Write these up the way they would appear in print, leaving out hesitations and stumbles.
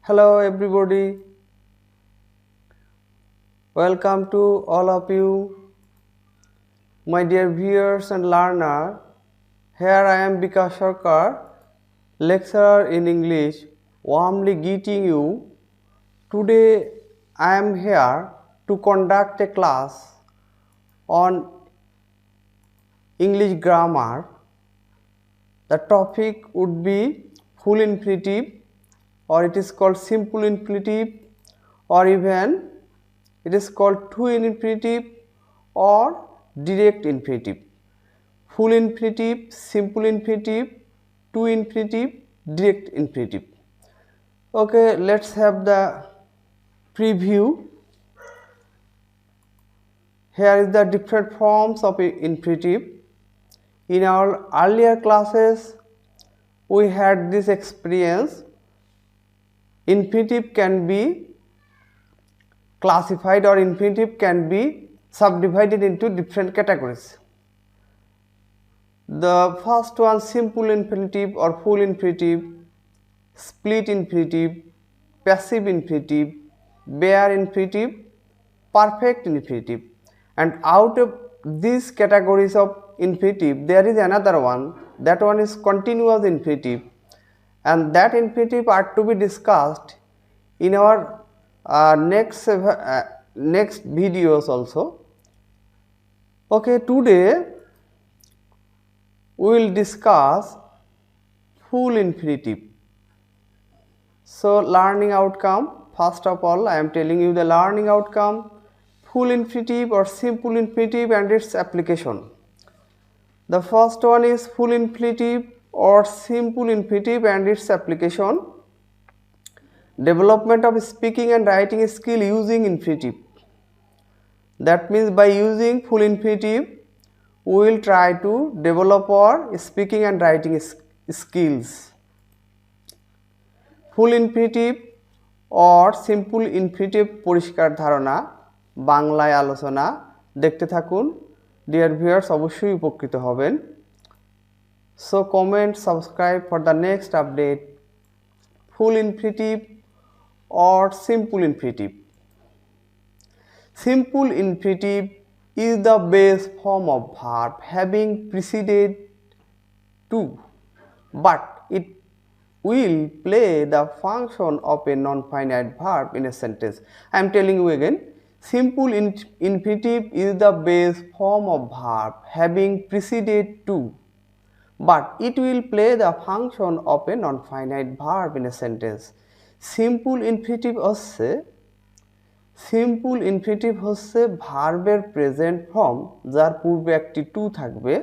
Hello everybody, welcome to all of you, my dear viewers and learner. Here I am Bikash Sarkar, lecturer in English, warmly greeting you. Today I am here to conduct a class on English grammar. The topic would be full infinitive, or it is called simple infinitive, or even it is called true infinitive or direct infinitive. Full infinitive, simple infinitive, true infinitive, direct infinitive. Okay, let's have the preview. Here is the different forms of infinitive. In our earlier classes, we had this experience. Infinitive can be classified, or infinitive can be subdivided into different categories. The first one, simple infinitive or full infinitive, split infinitive, passive infinitive, bare infinitive, perfect infinitive. And out of these categories of infinitive, there is another one. That one is continuous infinitive, and that infinitive are to be discussed in our next videos also. Okay, today we will discuss full infinitive. So learning outcome, first of all I am telling you the learning outcome, full infinitive or simple infinitive and its application. The first one is full infinitive or simple infinitive and its application. Development of speaking and writing skill using infinitive. That means by using full infinitive, we will try to develop our speaking and writing skills. Full infinitive or simple infinitive পরিষ্কার ধারণা বাংলায় আলোচনা দেখতে থাকুন। Dear viewers, অবশ্যই উপকৃত হবেন। So comment, subscribe for the next update. Full infinitive or simple infinitive. Simple infinitive is the base form of verb having preceded to, but it will play the function of a non-finite verb in a sentence. I am telling you again, simple infinitive is the base form of verb having preceded to, but it will play the function of a non-finite verb in a sentence. Simple infinitive হচ্ছে ভার্বের present form যার পূর্বে একটি two থাকবে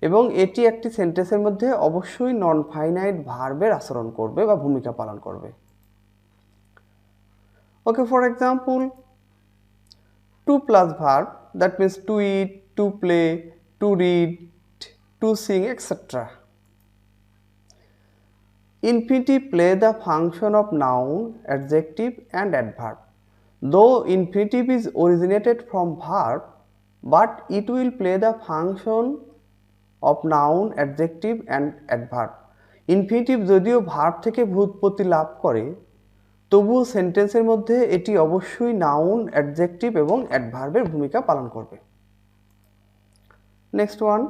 এবং এটি একটি সেন্টেন্সের মধ্যে অবশ্যই নন ফাইনাইট ভার্বের আচরণ করবে বা ভূমিকা পালন করবে। Okay, for example, to plus verb, that means to eat, to play, to read, to sing, etcetera. Infinitive play the function of noun, adjective and adverb. Though infinitive is originated from verb, but it will play the function of noun, adjective and adverb. Infinitive যদিও verb থেকে ব্যুৎপত্তি লাভ করে, তবুও সেন্টেন্সের মধ্যে এটি অবশ্যই noun, adjective এবং অ্যাডভার্বের ভূমিকা পালন করবে। Next one,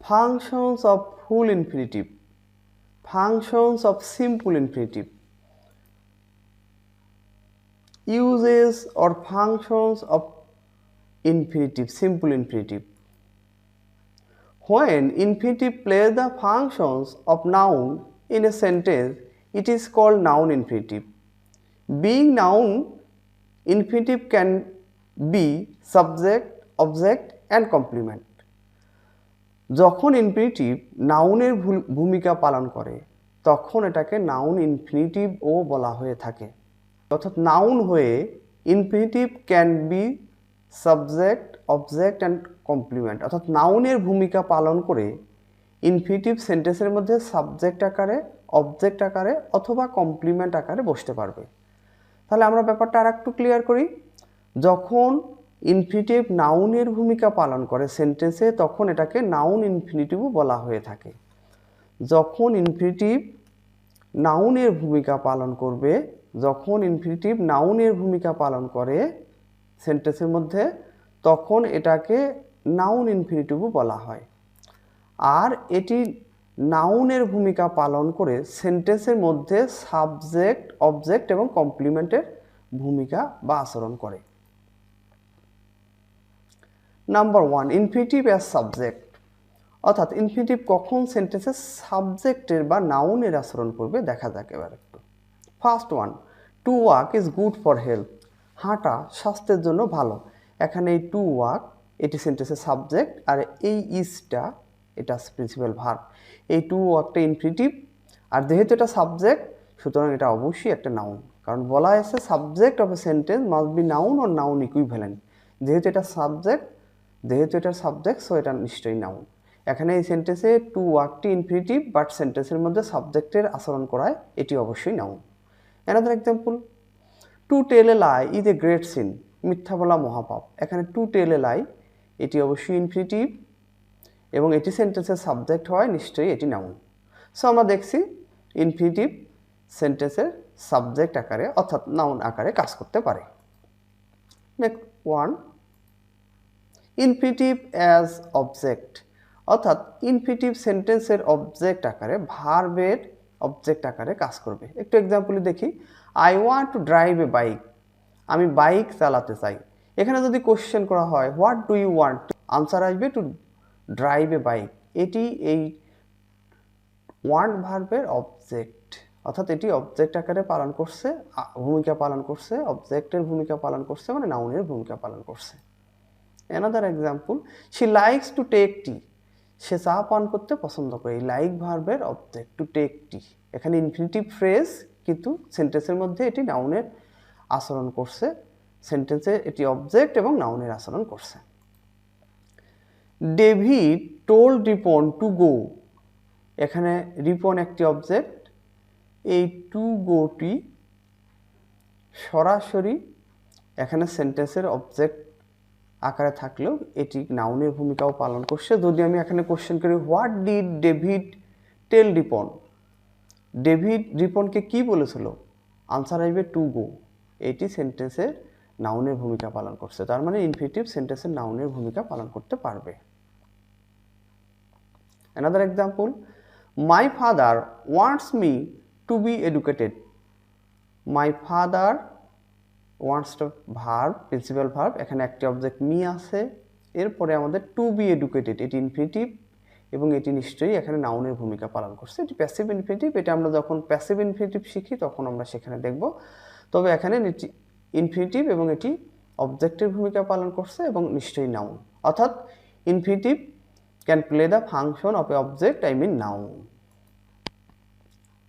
functions of full infinitive. Functions of simple infinitive. Uses or functions of infinitive, simple infinitive. When infinitive plays the functions of noun in a sentence, it is called noun infinitive. Being noun, infinitive can be subject, object and complement. যখন infinitive নাউনের ভূমিকা পালন করে তখন এটাকে noun infinitive ও বলা হয়ে থাকে। অর্থাৎ নাউন হয়ে infinitive can be subject, object and complement. অর্থাৎ নাউনের ভূমিকা পালন করে ইনফিনিটিভ সেন্টেন্সের মধ্যে সাবজেক্ট আকারে, অবজেক্ট আকারে অথবা কমপ্লিমেন্ট আকারে বসতে পারবে। তাহলে আমরা ব্যাপারটা আর একটু ক্লিয়ার করি। যখন ইনফিনিটিভ নাউনের ভূমিকা পালন করে সেন্টেন্সে তখন এটাকে নাউন ইনফিনিটিভও বলা হয়ে থাকে। যখন ইনফিনিটিভ নাউনের ভূমিকা পালন করবে, যখন ইনফিনিটিভ নাউনের ভূমিকা পালন করে সেন্টেন্সের মধ্যে, তখন এটাকে নাউন ইনফিনিটিভও বলা হয়। আর এটি নাউনের ভূমিকা পালন করে সেন্টেন্সের মধ্যে সাবজেক্ট, অবজেক্ট এবং কমপ্লিমেন্টের ভূমিকা বা আচরণ করে। নাম্বার 1, ইনফিনিটিভ অ্যাজ সাবজেক্ট, অর্থাৎ ইনফিনিটিভ কখন সেন্টেন্সে সাবজেক্টের বা নাউনের আচরণ করবে দেখা যাক এবার একটু। First one, to walk is good for health, হাঁটা স্বাস্থ্যের জন্য ভালো। এখানে এই টু ওয়াক এটি সেন্টেন্সের সাবজেক্ট, আর এই ইজটা এটা প্রিন্সিপাল ভার্ব। এই টু ওয়াকটা ইনফিনিটিভ, আর যেহেতু এটা সাবজেক্ট সুতরাং এটা অবশ্যই একটা নাউন, কারণ বলা আছে subject of a sentence must be noun or noun equivalent. যেহেতু এটা সাবজেক্ট সো এটা নিশ্চয়ই নাউন। এখানে এই সেন্টেন্সে টু ওয়াকটি ইনফিনিটিভ, বাট সেন্টেন্সের মধ্যে সাবজেক্টের আচরণ করায় এটি অবশ্যই noun. Another example, to tell a lie is a great sin, মিথ্যা বলা মহাপাপ। এখানে টু টেল এ লাই এটি অবশ্যই ইনফিনিটিভ এবং এটি সেন্টেন্সের সাবজেক্ট হয়, নিশ্চয়ই এটি নাউন। সো আমরা দেখছি ইনফিনিটিভ সেন্টেন্সের সাবজেক্ট আকারে অর্থাৎ নাউন আকারে কাজ করতে পারে। Next one, infinitive as object, অর্থাৎ ইনফিনিটিভ সেন্টেন্সের অবজেক্ট আকারে ভার্বের অবজেক্ট আকারে কাজ করবে। একটু এক্সাম্পলে দেখি, I want to drive a bike, আমি বাইক চালাতে চাই। এখানে যদি কোশ্চেন করা হয় what do you want, answer আসবে টু ড্রাইভ এ বাইক। এটি এই ওয়ান্ট ভার্বের অবজেক্ট, অর্থাৎ এটি অবজেক্ট আকারে পালন করছে, ভূমিকা পালন করছে, অবজেক্টের ভূমিকা পালন করছে, মানে নাউনের ভূমিকা পালন করছে। Another example, she likes to take tea, সে চা পান করতে পছন্দ করে। এই লাইক ভার্বের অবজেক্ট টু টেক টি, এখানে ইনফিনিটিভ ফ্রেজ কিন্তু সেন্টেন্সের মধ্যে এটি নাউনের আচরণ করছে, সেন্টেন্সে এটি অবজেক্ট এবং নাউনের আচরণ করছে। David told Ripon to go, এখানে রিপন একটি অবজেক্ট, এই টু গোটি সরাসরি এখানে সেন্টেন্সের অবজেক্ট আকারে থাকলেও এটি নাউনের ভূমিকাও পালন করছে। যদি আমি এখানে কোশ্চেন করি what did David tell Ripon, David রিপনকে কি বলেছিল, আনসার আসবে টু গো। এটি সেন্টেন্সের নাউনের ভূমিকা পালন করছে, তার মানে ইনফিনিটিভ সেন্টেন্সের নাউনের ভূমিকা পালন করতে পারবে। Another example, my father wants me two B educated, my father wants to verb, principal verb, এখানে একটি অবজেক্ট মি আছে, এরপরে আমাদের টু বি এডুকেটেড এটি ইনফিনিটিভ এবং এটি নিশ্চয়ই এখানে নাউনের ভূমিকা পালন করছে। এটি প্যাসিভ ইনফিনিটিভ, এটা আমরা যখন প্যাসিভ ইনফিনিটিভ শিখি তখন আমরা সেখানে দেখব। তবে এখানে ইনফিনিটিভ এবং এটি অবজেক্টের ভূমিকা পালন করছে এবং নিশ্চয়ই নাউন, অর্থাৎ infinitive can play the function of a object, I mean noun.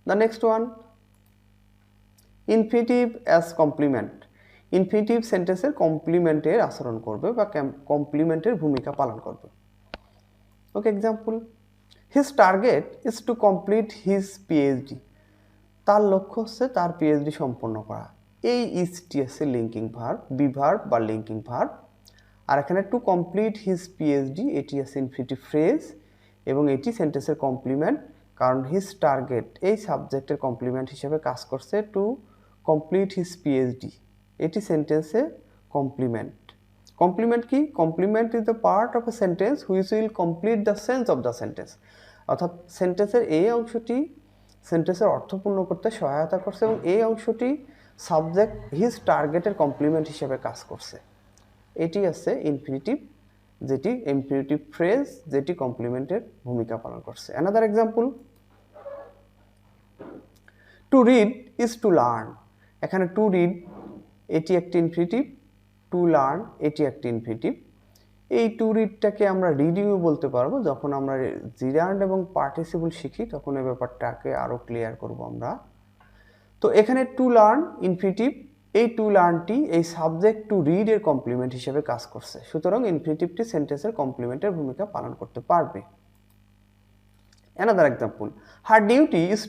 The next one, infinitive as complement, infinitive সেন্টেন্সের কমপ্লিমেন্টের আচরণ করবে বা কমপ্লিমেন্টের ভূমিকা পালন করবে। Okay, example, his target is to complete his PhD, তার লক্ষ্য হচ্ছে তার পিএইচডি সম্পন্ন করা। এই ইজটি আছে লিঙ্কিং ভার্ব, বি ভার্ব বা লিঙ্কিং ভার্ব, আর এখানে টু কমপ্লিট হিজ পিএইচডি এটি আছে ইনফিনিটিভ ফ্রেজ এবং এটি সেন্টেন্সের কমপ্লিমেন্ট, কারণ হিজ টার্গেট এই সাবজেক্টের কমপ্লিমেন্ট হিসেবে কাজ করছে টু কমপ্লিট হিজ পিএইচডি, এটি সেন্টেন্সে কমপ্লিমেন্ট। কমপ্লিমেন্ট কি? Complement is the part of a sentence which will complete the sense of the sentence, অর্থাৎ সেন্টেন্সের এই অংশটি সেন্টেন্সের অর্থপূর্ণ করতে সহায়তা করছে এবং এই অংশটি সাবজেক্ট হিজ টার্গেটের কমপ্লিমেন্ট হিসেবে কাজ করছে। এটি আছে ইনফিনিটিভ, যেটি ইনফিনিটিভ ফ্রেজ যেটি কমপ্লিমেন্টের ভূমিকা পালন করছে। Another example, to read is to learn, এখানে টু রিড এটি একটি ইনফিনিটিভ, টু লার্ন এটি একটি ইনফিনিটিভ। এই টু রিডটাকে আমরা রিডিংও বলতে পারবো, যখন আমরা জিরান্ড এবং পার্টিসিপল শিখি তখন এই ব্যাপারটাকে আরও ক্লিয়ার করব আমরা। তো এখানে টু লার্ন ইনফিনিটিভ, এই টু লার্নটি এই সাবজেক্ট টু রিড এর কমপ্লিমেন্ট হিসেবে কাজ করছে, সুতরাং ইনফিনিটিভটি সেন্টেন্সের কমপ্লিমেন্টের ভূমিকা পালন করতে পারবে। Another example, her duty is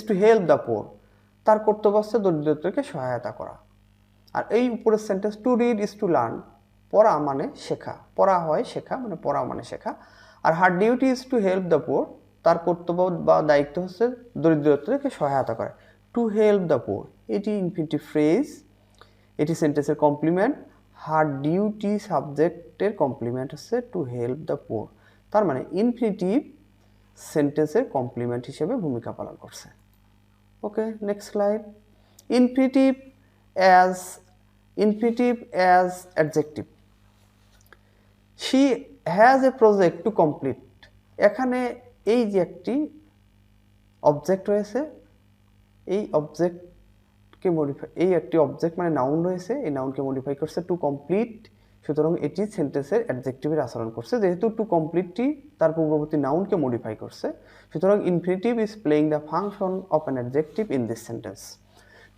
to help the poor, তার কর্তব্য হচ্ছে দরিদ্রকে সহায়তা করা। আর এই উপরের sentence to read is to learn, পড়া মানে শেখা, পড়া হয় শেখা, মানে পড়া মানে শেখা। আর her duty is to help the poor, তার কর্তব্য বা দায়িত্ব হচ্ছে দরিদ্রদেরকে সহায়তা করা। টু হেল্প দ্য পুর, এটি ইনফিনিটিভ ফ্রেজ, এটি সেন্টেন্সের কমপ্লিমেন্ট। হার ডিউটি সাবজেক্টের কমপ্লিমেন্ট হচ্ছে টু হেল্প দ্য পুর, তার মানে ইনফিনিটিভ সেন্টেন্সের কমপ্লিমেন্ট হিসেবে ভূমিকা পালন করছে। Okay, next slide. Infinitive as adjective. She has a project to complete, এখানে এই যে একটি অবজেক্ট রয়েছে, এই অবজেক্টকে মডিফাই, এই একটি অবজেক্ট মানে নাউন রয়েছে, এই নাউনকে মডিফাই করছে টু কমপ্লিট, সুতরাং এটি সেন্টেন্সের অ্যাডজেক্টিভের আচরণ করছে। যেহেতু টু কমপ্লিটটি তার পূর্ববর্তী নাউনকে মডিফাই করছে, সুতরাং infinitive is playing the function of an adjective in this sentence.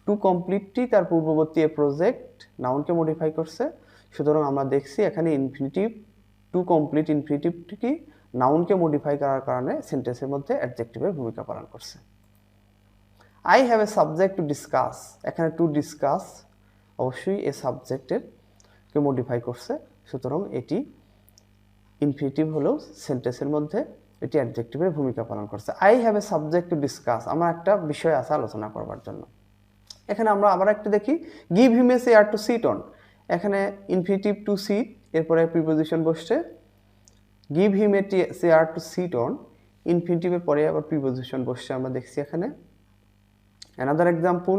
To কমপ্লিটটি তার পূর্ববর্তী এ প্রজেক্ট নাউনকে মডিফাই করছে, সুতরাং আমরা দেখছি এখানে ইনফিনিটিভ টু কমপ্লিট ইনফিনিটিভটি কি নাউনকে মডিফাই করার কারণে সেন্টেন্সের মধ্যে অ্যাডজেক্টিভের ভূমিকা পালন করছে। I have a subject to discuss, এখানে টু ডিসকাস অবশ্যই এ সাবজেক্টের কে মডিফাই করছে, সুতরাং এটি ইনফিনিটিভ হলেও সেন্টেন্সের মধ্যে এটি অ্যাডজেক্টিভের ভূমিকা পালন করছে। I have a subject to discuss, আমার একটা বিষয় আছে আলোচনা করবার জন্য। এখানে আমরা আবার একটা দেখি, give him a chair to sit on, এখানে ইনফিনিটিভ টু সিট, এরপরে প্রিপোজিশন বসছে give him a chair to sit on, ইনফিনিটিভের পরে আবার প্রিপোজিশন বসছে আমরা দেখছি এখানে। Another example,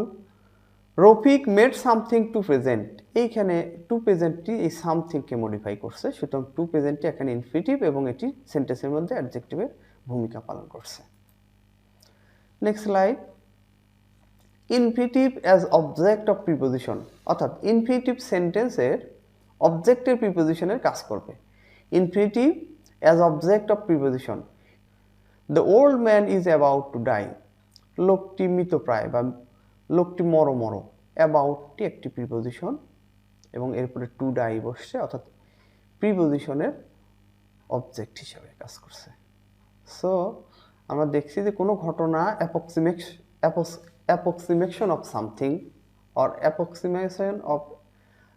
Rafiq made something to present, এইখানে টু প্রেজেন্টটি এই সামথিংকে মডিফাই করছে, সুতরাং টু প্রেজেন্টটি এখানে ইনফিনিটিভ এবং এটি সেন্টেন্সের মধ্যে অ্যাডজেক্টিভের ভূমিকা পালন করছে। Next slide. Infinitive as object of preposition, অর্থাৎ ইনফিনিটিভ সেন্টেন্সের অবজেক্টের প্রিপোজিশনের কাজ করবে। Infinitive as object of preposition, the old man is about to die, লোকটি মৃতপ্রায় বা লোকটি মর, অ্যাবাউটটি একটি প্রিপোজিশন এবং এরপরে টু ডাই বসছে, অর্থাৎ প্রিপোজিশনের অবজেক্ট হিসাবে কাজ করছে। সো আমরা দেখছি যে কোনো ঘটনা approximation of something or approximation of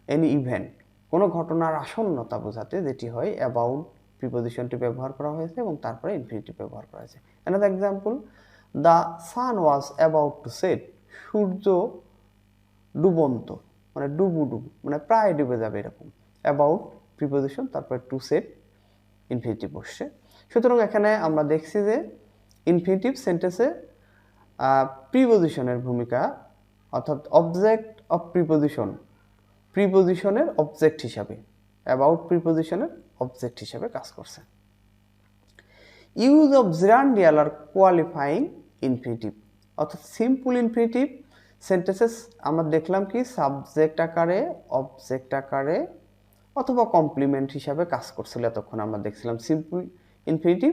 any event, কোনো ঘটনার আসন্নতা বোঝাতে যেটি হয় অ্যাবাউট প্রিপোজিশনটি ব্যবহার করা হয়েছে এবং তারপরে ইনফিনিটিভ ব্যবহার করা হয়েছে। Another example, the sun was about to set, সূর্য ডুবন্ত মানে ডুবু মানে প্রায় ডুবে যাবে এরকম, অ্যাবাউট প্রিপোজিশন তারপরে টু সেট ইনফিনিটিভ বসছে। সুতরাং এখানে আমরা দেখছি যে ইনফিনিটিভ সেন্টেন্সে প্রিপোজিশনের ভূমিকা, অর্থাৎ অবজেক্ট অফ প্রিপোজিশনের অবজেক্ট হিসাবে, অ্যাবাউট প্রিপোজিশনের অবজেক্ট হিসাবে কাজ করছে। ইউজ অফ জিরান্ডিয়াল আর কোয়ালিফাইং ইনফিনিটিভ, অর্থাৎ সিম্পল ইনফিনিটিভ সেন্টেন্সেস আমরা দেখলাম কি সাবজেক্ট আকারে, অবজেক্ট আকারে অথবা কমপ্লিমেন্ট হিসাবে কাজ করছিল, এতক্ষণ আমরা দেখছিলাম সিম্পল ইনফিনিটিভ।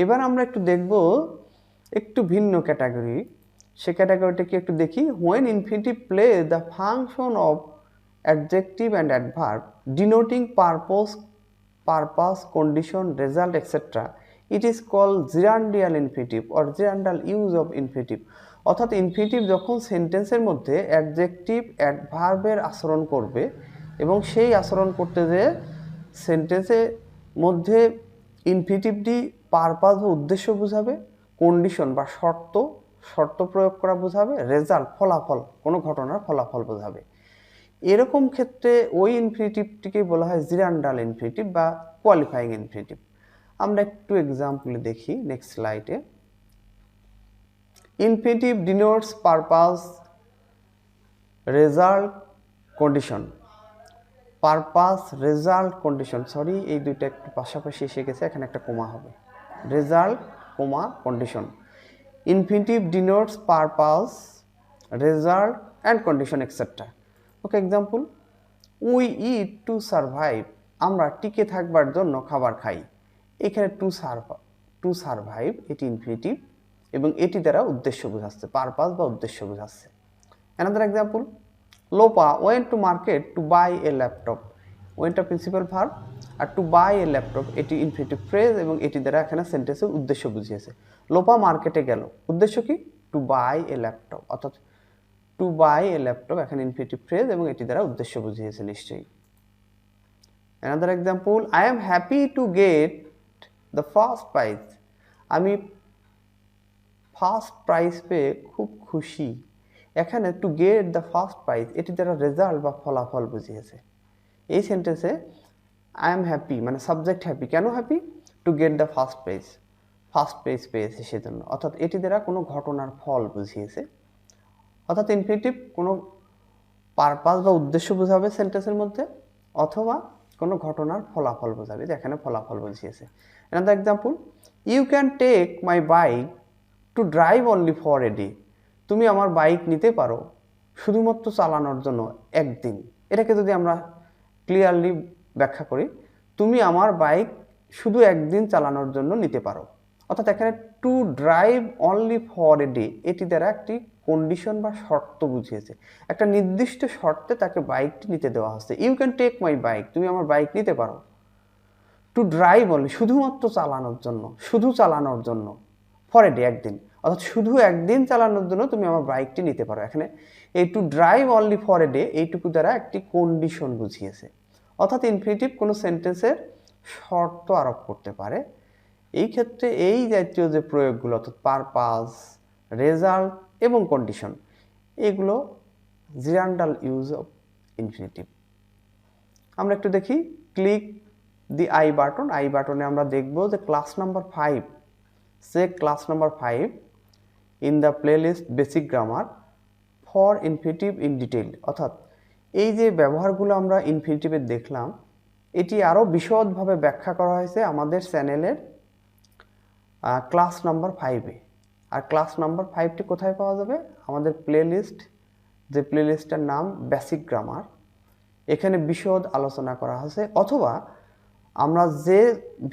এবার আমরা একটু দেখব একটু ভিন্ন ক্যাটাগরি, সে ক্যাটাগরিটা কি একটু দেখি। When infinitive play the function of adjective and adverb ডিনোটিং purpose, condition, result etcetera, it is call gerundial infinitive or gerundial use of infinitive, অর্থাৎ ইনফিনিটিভ যখন সেন্টেন্সের মধ্যে অ্যাডজেক্টিভ অ্যাডভার্বের আচরণ করবে এবং সেই আচরণ করতে যে সেন্টেন্সের মধ্যে ইনফিনিটিভটি পারপাস বা উদ্দেশ্য বোঝাবে, কন্ডিশন বা শর্ত প্রয়োগ করা বোঝাবে, রেজাল্ট ফলাফল, কোনো ঘটনার ফলাফল বোঝাবে, এরকম ক্ষেত্রে ওই ইনফিনিটিভটিকে বলা হয় জিরান্ডাল ইনফিনিটিভ বা কোয়ালিফাইং ইনফিনিটিভ। আমরা একটু এক্সাম্পল দেখি নেক্সট স্লাইডে। Infinitive denotes purpose, result, condition, purpose, result, condition, sorry এই দুইটা একটু পাশাপাশি এসে গেছে, এখানে একটা কোমা হবে, result, comma, condition. Infinitive denotes purpose, result and condition etcetera. Okay, example, we eat to survive, আমরা টিকে থাকবার জন্য খাবার খাই। এখানে টু সারভাইভ এটি ইনফিনিটিভ এবং এটি দ্বারা উদ্দেশ্য বোঝাচ্ছে, পারপাস বা উদ্দেশ্য বোঝাচ্ছে। Another example, Lopa went to market to buy a laptop, ওয়েন্টটা প্রিন্সিপাল ভার্ব আর টু বাই এ ল্যাপটপ এটি ইনফিনিটিভ ফ্রেজ এবং এটি দ্বারা এখানে সেন্টেন্সের উদ্দেশ্য বুঝিয়েছে। লোপা মার্কেটে গেল, উদ্দেশ্য কি? টু বাই এ ল্যাপটপ, অর্থাৎ টু বাই এ ল্যাপটপ এখানে ইনফিনিটিভ ফ্রেজ এবং এটি দ্বারা উদ্দেশ্য বুঝিয়েছে নিশ্চয়ই। Another example, I am happy to get the first prize, আমি ফার্স্ট প্রাইজ পেয়ে খুব খুশি। এখানে to get the first prize এটি দ্বারা রেজাল্ট বা ফলাফল বুঝিয়েছে। এই সেন্টেন্সে আই এম হ্যাপি মানে সাবজেক্ট হ্যাপি, কেন happy? To get the first prize পেয়েছে সেজন্য, অর্থাৎ এটি দ্বারা কোনো ঘটনার ফল বুঝিয়েছে। অর্থাৎ ইনফিনিটিভ কোনো পারপাস বা উদ্দেশ্য বোঝাবে সেন্টেন্সের মধ্যে, অথবা কোনো ঘটনার ফলাফল বোঝাবে, যেখানে ফলাফল বুঝিয়েছে। Another example, you can take my bike to drive only for a day. তুমি আমার বাইক নিতে পারো শুধুমাত্র চালানোর জন্য একদিন। এটাকে যদি আমরা ক্লিয়ারলি ব্যাখ্যা করি, তুমি আমার বাইক শুধু একদিন চালানোর জন্য নিতে পারো। অর্থাৎ এখানে two drive only for a day এটি দ্বারা একটি কন্ডিশন বা শর্ত বুঝিয়েছে। একটা নির্দিষ্ট শর্তে তাকে বাইকটি নিতে দেওয়া হচ্ছে। You can take my bike, তুমি আমার বাইক নিতে পারো। টু ড্রাইভ অনলি শুধুমাত্র চালানোর জন্য, শুধু চালানোর জন্য, ফর এ ডে একদিন, অর্থাৎ শুধু একদিন চালানোর জন্য তুমি আমার বাইকটি নিতে পারো। এখানে এই two drive only for a day এইটুকু দ্বারা একটি কন্ডিশন বুঝিয়েছে। অর্থাৎ ইনফিনিটিভ কোনো সেন্টেন্সের শর্ত আরোপ করতে পারে। এই ক্ষেত্রে এই জাতীয় যে প্রয়োগগুলো অর্থাৎ পারপাস, রেজাল্ট এবং কন্ডিশন, এগুলো জিরান্ডাল ইউজ অফ ইনফিনিটিভ। আমরা একটু দেখি, click the I button. I বাটনে আমরা দেখব যে class number 5, check class number 5 in the playlist basic grammar for infinitive in detail. অর্থাৎ এই যে ব্যবহারগুলো আমরা ইনফিনিটিভে দেখলাম, এটি আরও বিশদভাবে ব্যাখ্যা করা হয়েছে আমাদের চ্যানেলের ক্লাস নাম্বার 5-এ। আর ক্লাস নাম্বার 5টি কোথায় পাওয়া যাবে? আমাদের প্লেলিস্ট, যে প্লেলিস্টের নাম বেসিক গ্রামার, এখানে বিশদ আলোচনা করা হয়েছে। অথবা আমরা যে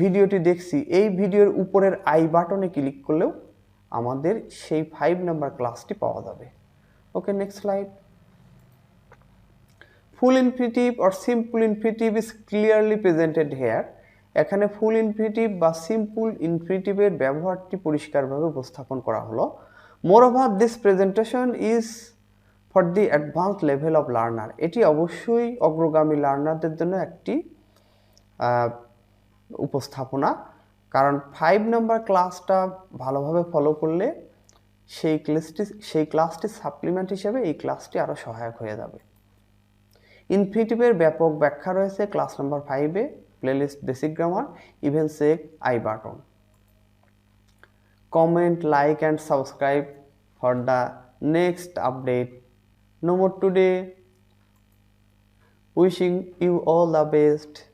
ভিডিওটি দেখছি এই ভিডিওর উপরের আই বাটনে ক্লিক করলেও আমাদের সেই 5 নাম্বার ক্লাসটি পাওয়া যাবে। Okay, next slide. Full infinitive or simple infinitive is clearly presented here. এখানে ফুল ইনফিনিটিভ বা সিম্পল ইনফিনিটিভের ব্যবহারটি পরিষ্কারভাবে উপস্থাপন করা হলো। Moreover this presentation is for the advance level of learner. এটি অবশ্যই অগ্রগামী লার্নারদের জন্য একটি উপস্থাপনা, কারণ 5 নাম্বার ক্লাসটা ভালোভাবে ফলো করলে সেই ক্লাসটি সাপ্লিমেন্ট হিসেবে এই ক্লাসটি আরও সহায়ক হয়ে যাবে। ইনফিনিটিভের ব্যাপক ব্যাখ্যা রয়েছে ক্লাস নাম্বার 5-এ, playlist basic grammar, even check I button. Comment, like and subscribe for the next update. No more today. Wishing you all the best.